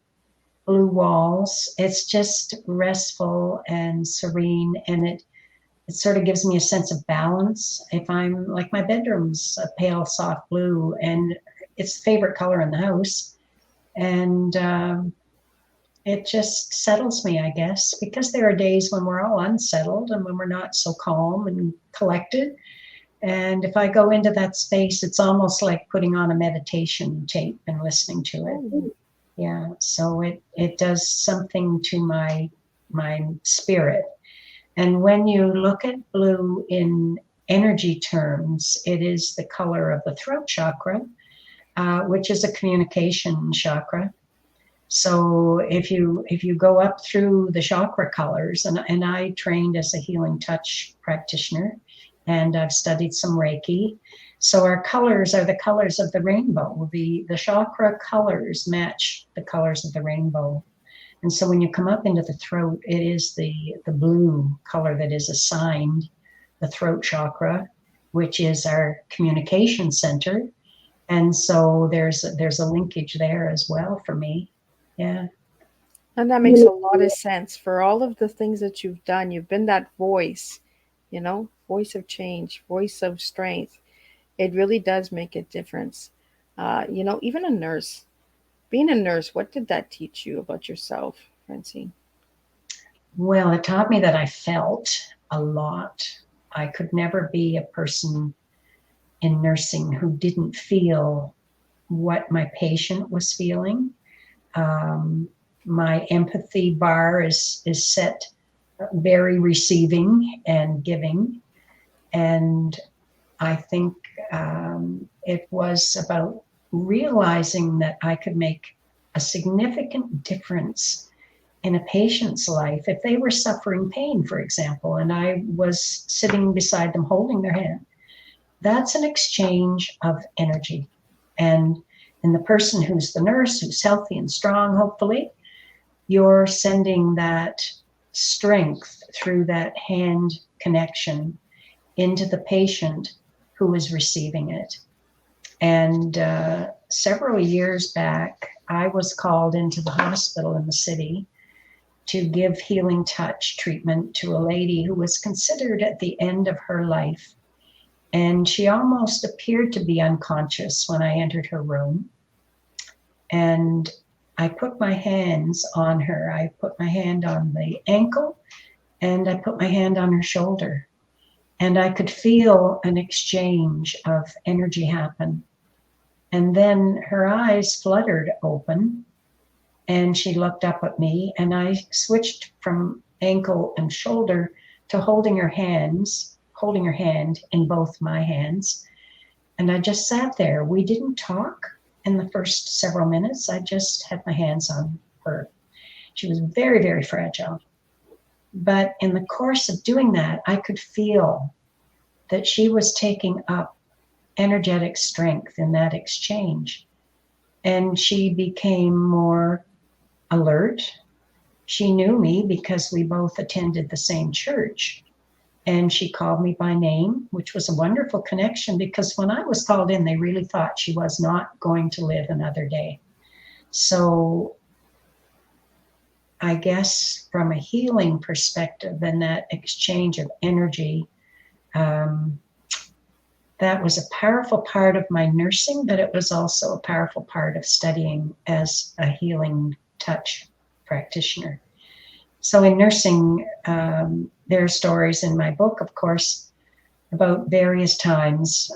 Speaker 3: blue walls. It's just restful and serene, and it sort of gives me a sense of balance. If I'm like, my bedroom's a pale, soft blue, and it's the favorite color in the house. And it just settles me, I guess, because there are days when we're all unsettled and when we're not so calm and collected. And if I go into that space, it's almost like putting on a meditation tape and listening to it. Yeah, so it does something to my spirit. And when you look at blue in energy terms, it is the color of the throat chakra, which is a communication chakra. So if you go up through the chakra colors, and I trained as a healing touch practitioner, and I've studied some Reiki. So our colors are the colors of the rainbow. The chakra colors match the colors of the rainbow. And so when you come up into the throat, it is the blue color that is assigned the throat chakra, which is our communication center. And so there's a linkage there as well for me. Yeah.
Speaker 2: And that makes a lot of sense. For all of the things that you've done, you've been that voice, you know, voice of change, voice of strength. It really does make a difference. You know, even a nurse, being a nurse, what did that teach you about yourself, Francine?
Speaker 3: Well, it taught me that I felt a lot. I could never be a person in nursing who didn't feel what my patient was feeling. My empathy bar is set very receiving and giving. And I think it was about realizing that I could make a significant difference in a patient's life if they were suffering pain, for example, and I was sitting beside them holding their hand. That's an exchange of energy. And in the person who's the nurse, who's healthy and strong, hopefully, you're sending that strength through that hand connection into the patient who is receiving it. And several years back, I was called into the hospital in the city to give healing touch treatment to a lady who was considered at the end of her life. And she almost appeared to be unconscious when I entered her room. And I put my hands on her. I put my hand on the ankle and I put my hand on her shoulder. And I could feel an exchange of energy happen. And then her eyes fluttered open and she looked up at me, and I switched from ankle and shoulder to holding her hand in both my hands. And I just sat there. We didn't talk in the first several minutes. I just had my hands on her. She was very, very fragile. But in the course of doing that, I could feel that she was taking up energetic strength in that exchange. And she became more alert. She knew me because we both attended the same church. And she called me by name, which was a wonderful connection because when I was called in, they really thought she was not going to live another day. So I guess from a healing perspective and that exchange of energy, that was a powerful part of my nursing, but it was also a powerful part of studying as a healing touch practitioner. So in nursing, there are stories in my book, of course, about various times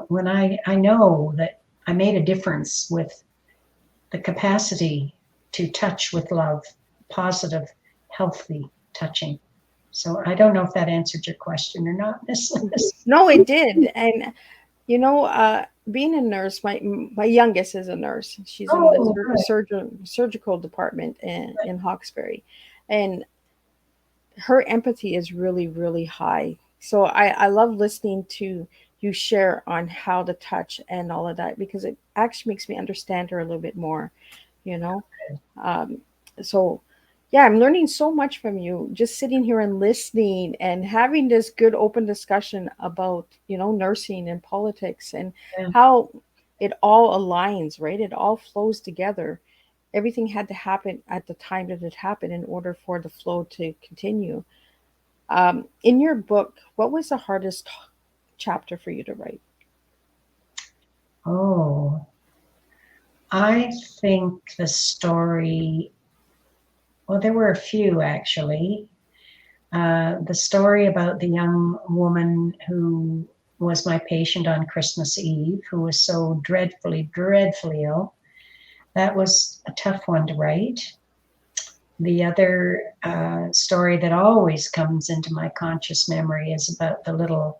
Speaker 3: when I know that I made a difference with the capacity to touch with love, positive, healthy touching. So I don't know if that answered your question or not, Miss Liz.
Speaker 2: No, it did. And you know, being a nurse, my youngest is a nurse. She's in the surgical department in Hawkesbury, and her empathy is really, really high. So I love listening to you share on how to touch and all of that, because it actually makes me understand her a little bit more, you know. So yeah, I'm learning so much from you, just sitting here and listening and having this good open discussion about, you know, nursing and politics and how it all aligns, right? It all flows together. Everything had to happen at the time that it happened in order for the flow to continue. In your book, what was the hardest chapter for you to write?
Speaker 3: Oh, I think the story, well, there were a few actually. The story about the young woman who was my patient on Christmas Eve, who was so dreadfully, dreadfully ill. That was a tough one to write. The other story that always comes into my conscious memory is about the little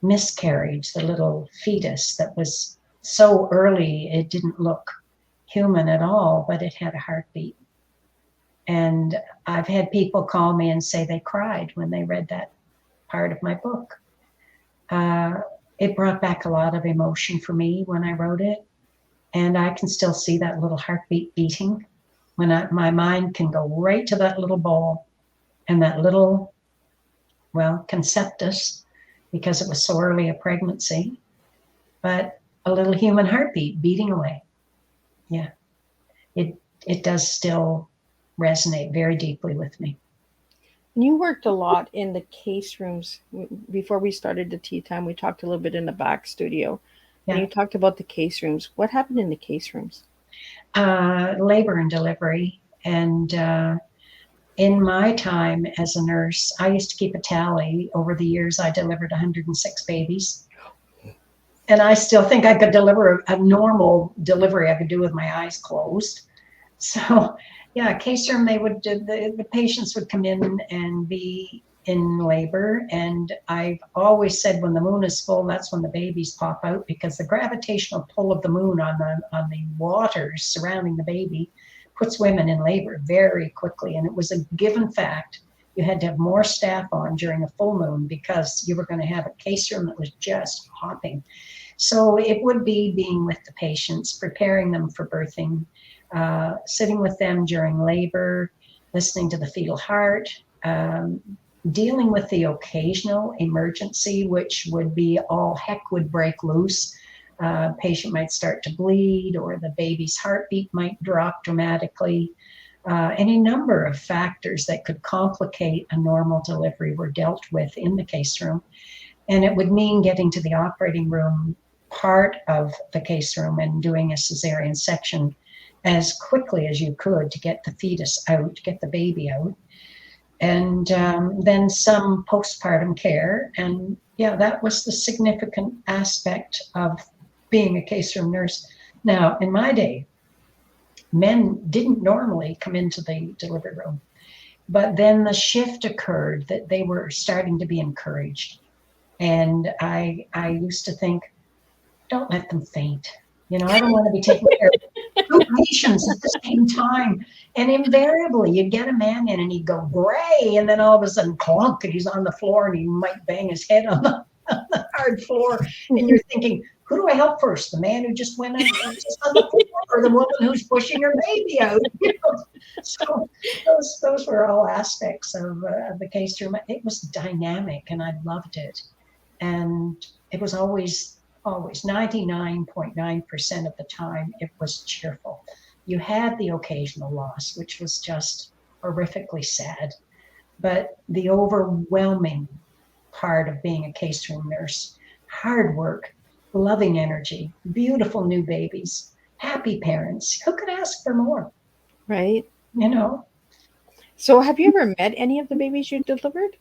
Speaker 3: miscarriage, the little fetus that was so early it didn't look human at all, but it had a heartbeat. And I've had people call me and say they cried when they read that part of my book. It brought back a lot of emotion for me when I wrote it. And I can still see that little heartbeat beating when my mind can go right to that little bowl and that little, well, conceptus, because it was so early a pregnancy, but a little human heartbeat beating away. Yeah, it does still resonate very deeply with me.
Speaker 2: You worked a lot in the case rooms. Before we started the tea time, we talked a little bit in the back studio. Yeah. And you talked about the case rooms. What happened in the case rooms?
Speaker 3: Labor and delivery. And in my time as a nurse, I used to keep a tally. Over the years, I delivered 106 babies. And I still think I could deliver a normal delivery I could do with my eyes closed. So case room, they would the patients would come in and be in labor, and I've always said when the moon is full, that's when the babies pop out, because the gravitational pull of the moon on the waters surrounding the baby puts women in labor very quickly. And it was a given fact you had to have more staff on during a full moon because you were going to have a case room that was just hopping. So it would be being with the patients, preparing them for birthing, sitting with them during labor, listening to the fetal heart, dealing with the occasional emergency, which would be all heck would break loose. Patient might start to bleed, or the baby's heartbeat might drop dramatically. Any number of factors that could complicate a normal delivery were dealt with in the case room. And it would mean getting to the operating room part of the case room and doing a cesarean section as quickly as you could to get the fetus out, to get the baby out. And then some postpartum care. And that was the significant aspect of being a case room nurse. Now, in my day, men didn't normally come into the delivery room, but then the shift occurred that they were starting to be encouraged. And I used to think, don't let them faint. I don't want to be taking care of two patients at the same time. And invariably, you'd get a man in and he'd go gray, and then all of a sudden, clunk, and he's on the floor, and he might bang his head on the hard floor. And you're thinking, who do I help first? The man who just went out just on the floor, or the woman who's pushing her baby out? So those were all aspects of the case room. It was dynamic, and I loved it. And it was always 99.9% of the time, it was cheerful. You had the occasional loss, which was just horrifically sad. But the overwhelming part of being a case room nurse, hard work, loving energy, beautiful new babies, happy parents. Who could ask for more?
Speaker 2: Right.
Speaker 3: So
Speaker 2: have you ever met any of the babies you delivered?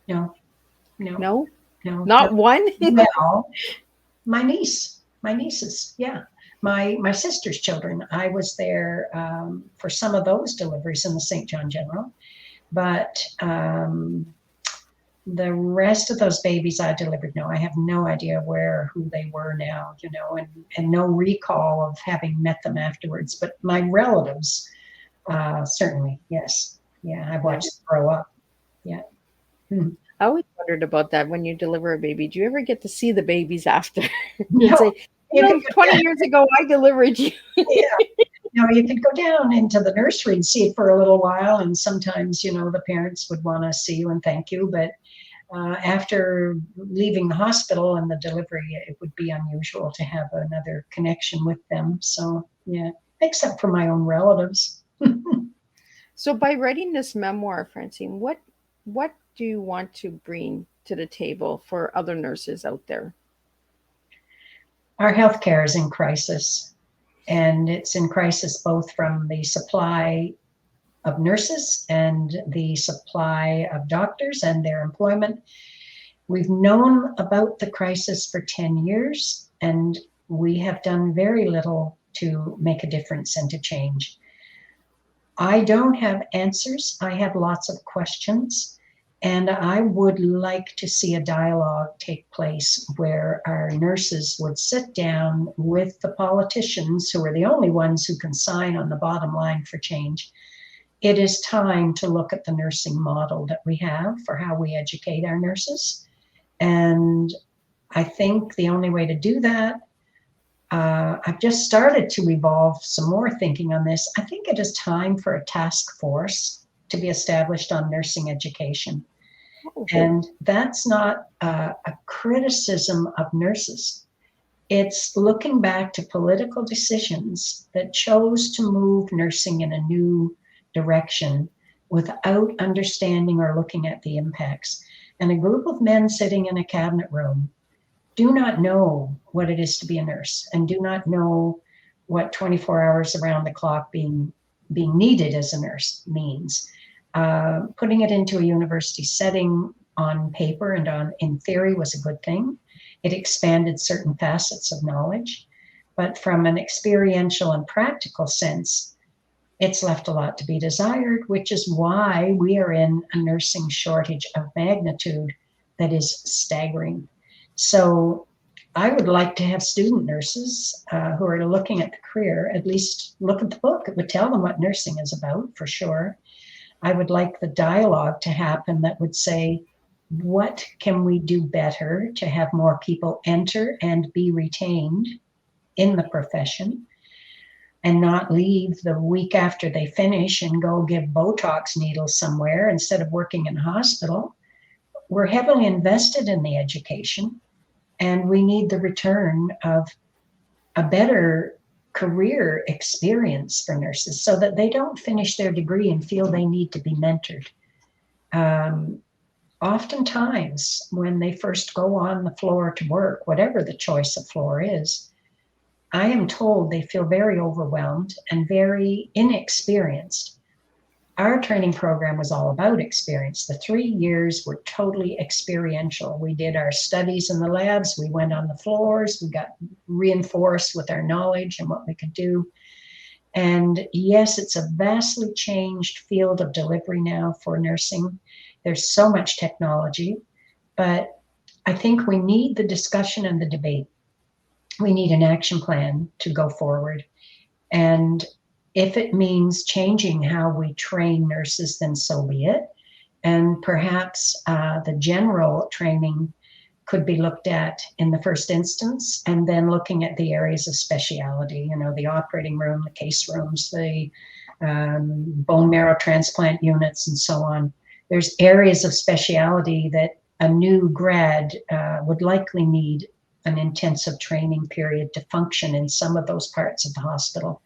Speaker 3: No.
Speaker 2: Not one?
Speaker 3: Well, my nieces, yeah. My sister's children, I was there for some of those deliveries in the St. John General, but the rest of those babies I delivered, no, I have no idea who they were now, and no recall of having met them afterwards. But my relatives, certainly, yes. Yeah, I've watched them grow up. Yeah.
Speaker 2: I always wondered about that. When you deliver a baby, do you ever get to see the babies after?
Speaker 3: No,
Speaker 2: say, 20 years ago, I delivered you.
Speaker 3: Yeah. You could go down into the nursery and see it for a little while. And sometimes, the parents would want to see you and thank you. But after leaving the hospital and the delivery, it would be unusual to have another connection with them. So, yeah, except for my own relatives.
Speaker 2: So by writing this memoir, Francene, what do you want to bring to the table for other nurses out there?
Speaker 3: Our healthcare is in crisis, and it's in crisis both from the supply of nurses and the supply of doctors and their employment. We've known about the crisis for 10 years, and we have done very little to make a difference and to change. I don't have answers. I have lots of questions. And I would like to see a dialogue take place where our nurses would sit down with the politicians, who are the only ones who can sign on the bottom line for change. It is time to look at the nursing model that we have for how we educate our nurses. And I think the only way to do that, I've just started to evolve some more thinking on this. I think it is time for a task force to be established on nursing education. Okay. And that's not a criticism of nurses. It's looking back to political decisions that chose to move nursing in a new direction without understanding or looking at the impacts. And a group of men sitting in a cabinet room do not know what it is to be a nurse, and do not know what 24 hours around the clock being needed as a nurse means. Putting it into a university setting on paper and in theory was a good thing. It expanded certain facets of knowledge, but from an experiential and practical sense, it's left a lot to be desired, which is why we are in a nursing shortage of magnitude that is staggering. So I would like to have student nurses who are looking at the career, at least look at the book. It would tell them what nursing is about, for sure. I would like the dialogue to happen that would say, what can we do better to have more people enter and be retained in the profession and not leave the week after they finish and go give Botox needles somewhere instead of working in a hospital? We're heavily invested in the education, and we need the return of a better career experience for nurses so that they don't finish their degree and feel they need to be mentored. Oftentimes, when they first go on the floor to work, whatever the choice of floor is, I am told they feel very overwhelmed and very inexperienced. Our training program was all about experience. The 3 years were totally experiential. We did our studies in the labs, we went on the floors, we got reinforced with our knowledge and what we could do. And yes, it's a vastly changed field of delivery now for nursing. There's so much technology, but I think we need the discussion and the debate. We need an action plan to go forward. And if it means changing how we train nurses, then so be it. And perhaps the general training could be looked at in the first instance, and then looking at the areas of speciality, the operating room, the case rooms, the bone marrow transplant units, and so on. There's areas of speciality that a new grad would likely need an intensive training period to function in some of those parts of the hospital.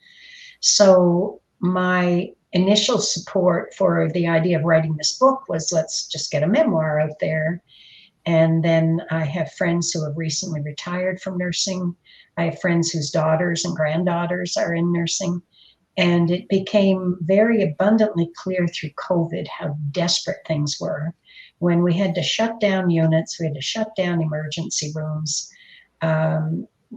Speaker 3: So my initial support for the idea of writing this book was, let's just get a memoir out there. And then I have friends who have recently retired from nursing. I have friends whose daughters and granddaughters are in nursing. And it became very abundantly clear through COVID how desperate things were. When we had to shut down units, we had to shut down emergency rooms.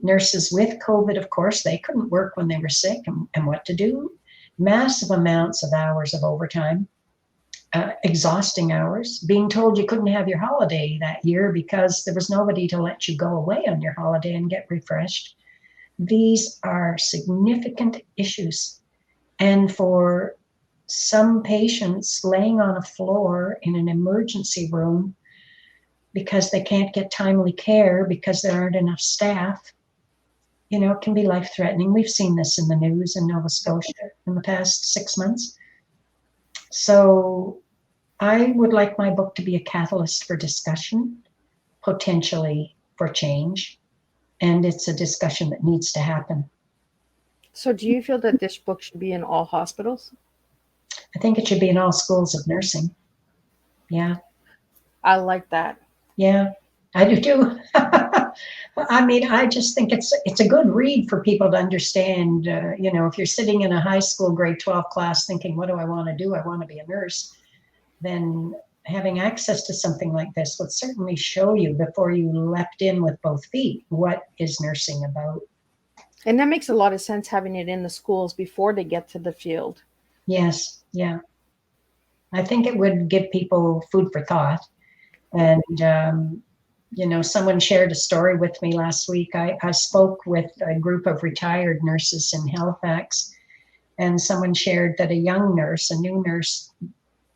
Speaker 3: Nurses with COVID, of course, they couldn't work when they were sick, and what to do? Massive amounts of hours of overtime, exhausting hours, being told you couldn't have your holiday that year because there was nobody to let you go away on your holiday and get refreshed. These are significant issues. And for some patients laying on a floor in an emergency room because they can't get timely care because there aren't enough staff, it can be life-threatening. We've seen this in the news in Nova Scotia in the past 6 months. So I would like my book to be a catalyst for discussion, potentially for change, and it's a discussion that needs to happen.
Speaker 2: So do you feel that this book should be in all hospitals?
Speaker 3: I think it should be in all schools of nursing. Yeah.
Speaker 2: I like that.
Speaker 3: Yeah, I do too. I mean, I just think it's a good read for people to understand. If you're sitting in a high school grade 12 class thinking, what do I want to do? I want to be a nurse. Then having access to something like this would certainly show you before you leapt in with both feet, what is nursing about?
Speaker 2: And that makes a lot of sense, having it in the schools before they get to the field.
Speaker 3: Yes, yeah. I think it would give people food for thought. And, someone shared a story with me last week. I spoke with a group of retired nurses in Halifax, and someone shared that a young nurse, a new nurse,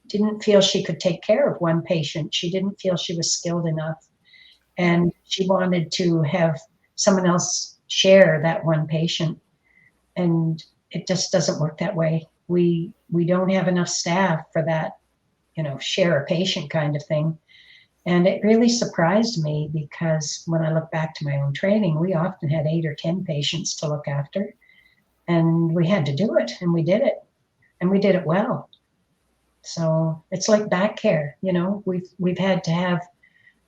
Speaker 3: didn't feel she could take care of one patient. She didn't feel she was skilled enough. And she wanted to have someone else share that one patient. And it just doesn't work that way. We don't have enough staff for that, share a patient kind of thing. And it really surprised me because when I look back to my own training, we often had 8 or 10 patients to look after. And we had to do it, and we did it. And we did it well. So it's like back care, we've had to have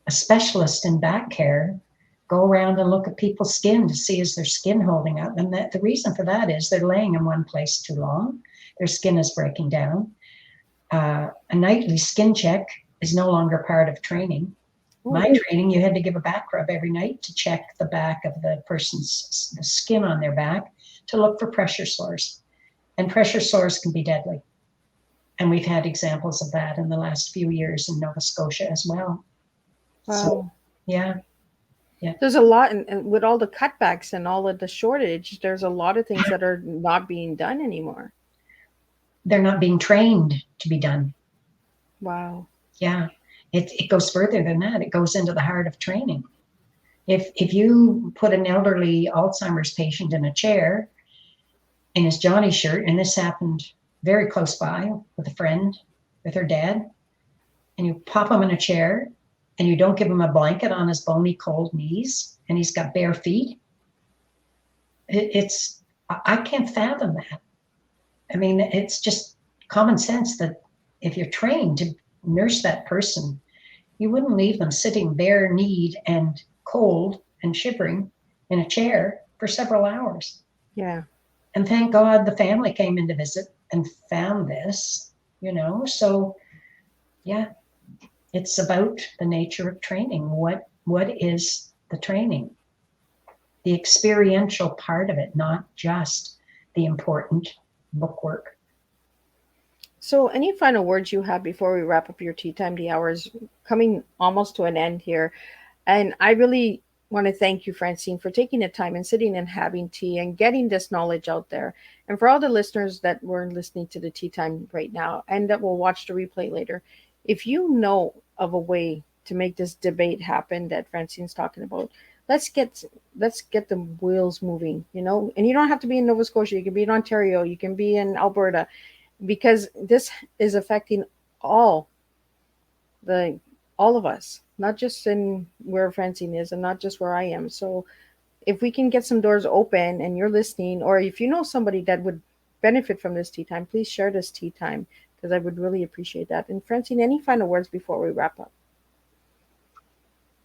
Speaker 3: a specialist in back care go around and look at people's skin to see is their skin holding up. And the reason for that is they're laying in one place too long. Their skin is breaking down. A nightly skin check is no longer part of training. My training, you had to give a back rub every night to check the back of the person's skin on their back to look for pressure sores. And pressure sores can be deadly. And we've had examples of that in the last few years in Nova Scotia as well.
Speaker 2: Wow.
Speaker 3: So, yeah.
Speaker 2: There's a lot, and with all the cutbacks and all of the shortage, there's a lot of things that are not being done anymore.
Speaker 3: They're not being trained to be done.
Speaker 2: Wow.
Speaker 3: Yeah. It goes further than that. It goes into the heart of training. If you put an elderly Alzheimer's patient in a chair in his Johnny shirt, and this happened very close by with a friend, with her dad, and you pop him in a chair and you don't give him a blanket on his bony cold knees and he's got bare feet, I can't fathom that. I mean, it's just common sense that if you're trained to nurse that person, you wouldn't leave them sitting bare kneed and cold and shivering in a chair for several hours.
Speaker 2: Yeah.
Speaker 3: And thank God the family came in to visit and found this, so yeah, it's about the nature of training. What is the training? The experiential part of it, not just the important bookwork.
Speaker 2: So any final words you have before we wrap up your tea time? The hour is coming almost to an end here. And I really want to thank you, Francene, for taking the time and sitting and having tea and getting this knowledge out there. And for all the listeners that were listening to the tea time right now and that will watch the replay later, if you know of a way to make this debate happen that Francine's talking about, let's get the wheels moving, and you don't have to be in Nova Scotia. You can be in Ontario, you can be in Alberta, because this is affecting all of us, not just in where Francene is and not just where I am. So if we can get some doors open and you're listening, or if you know somebody that would benefit from this tea time, please share this tea time, because I would really appreciate that. And Francene, any final words before we wrap up?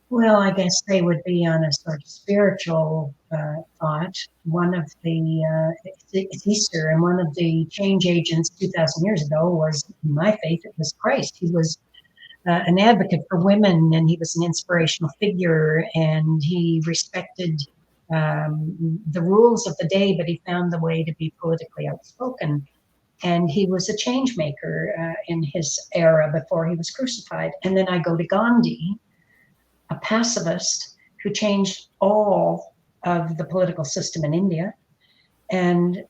Speaker 3: Well, I guess they would be on a sort of spiritual thought. One of it's Easter, and one of the change agents 2,000 years ago was, in my faith, it was Christ. He was an advocate for women, and he was an inspirational figure, and he respected the rules of the day, but he found the way to be politically outspoken. And he was a change maker in his era before he was crucified. And then I go to Gandhi, a pacifist who changed all of the political system in India. And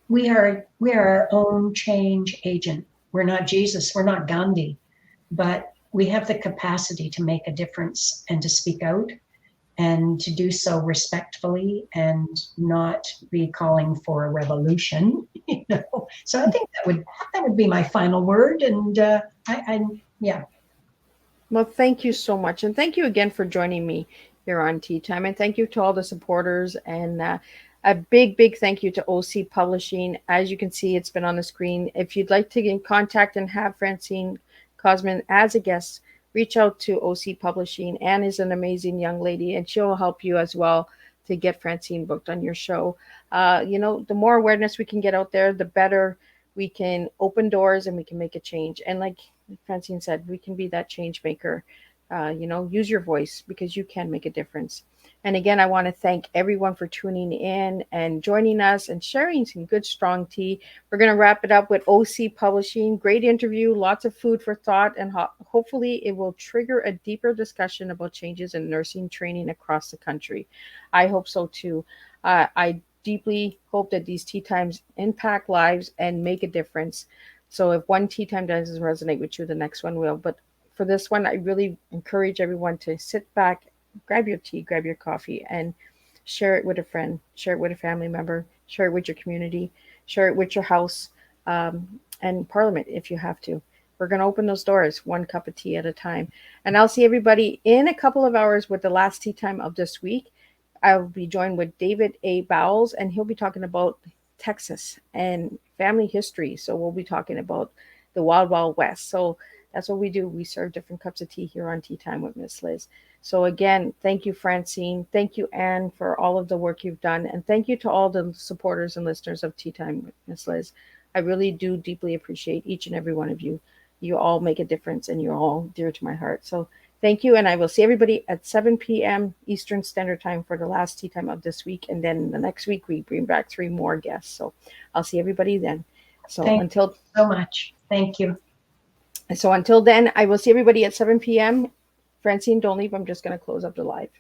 Speaker 3: we are our own change agent. We're not Jesus, we're not Gandhi, but we have the capacity to make a difference and to speak out and to do so respectfully and not be calling for a revolution. So I think that would be my final word. And yeah.
Speaker 2: Well, thank you so much. And thank you again for joining me here on Tea Time. And thank you to all the supporters. And a big, big thank you to OC Publishing. As you can see, it's been on the screen. If you'd like to get in contact and have Francene Cosman as a guest, reach out to OC Publishing. Anne is an amazing young lady, and she'll help you as well to get Francene booked on your show. The more awareness we can get out there, the better we can open doors and we can make a change. And like Francene said, we can be that change maker. Use your voice, because you can make a difference. And again, I want to thank everyone for tuning in and joining us and sharing some good, strong tea. We're going to wrap it up with OC Publishing. Great interview, lots of food for thought, and hopefully it will trigger a deeper discussion about changes in nursing training across the country. I hope so too. I deeply hope that these tea times impact lives and make a difference. So if one tea time doesn't resonate with you, the next one will. But for this one, I really encourage everyone to sit back, grab your tea, grab your coffee, and share it with a friend, share it with a family member, share it with your community, share it with your house, and Parliament if you have to. We're going to open those doors one cup of tea at a time. And I'll see everybody in a couple of hours with the last tea time of this week. I'll be joined with David A. Bowles, and he'll be talking about Texas and family history. So we'll be talking about the Wild Wild West. So that's what we do. We serve different cups of tea here on Tea Time with Miss Liz. So again, thank you, Francene. Thank you, Anne, for all of the work you've done. And thank you to all the supporters and listeners of Tea Time with Miss Liz. I really do deeply appreciate each and every one of you. You all make a difference, and you're all dear to my heart. So Thank you. And I will see everybody at 7 p.m. Eastern Standard Time for the last tea time of this week. And then the next week, we bring back 3 more guests. So I'll see everybody then. So
Speaker 3: Thank
Speaker 2: until
Speaker 3: you so much. Thank you.
Speaker 2: So until then, I will see everybody at 7 p.m. Francine, don't leave. I'm just going to close up the live.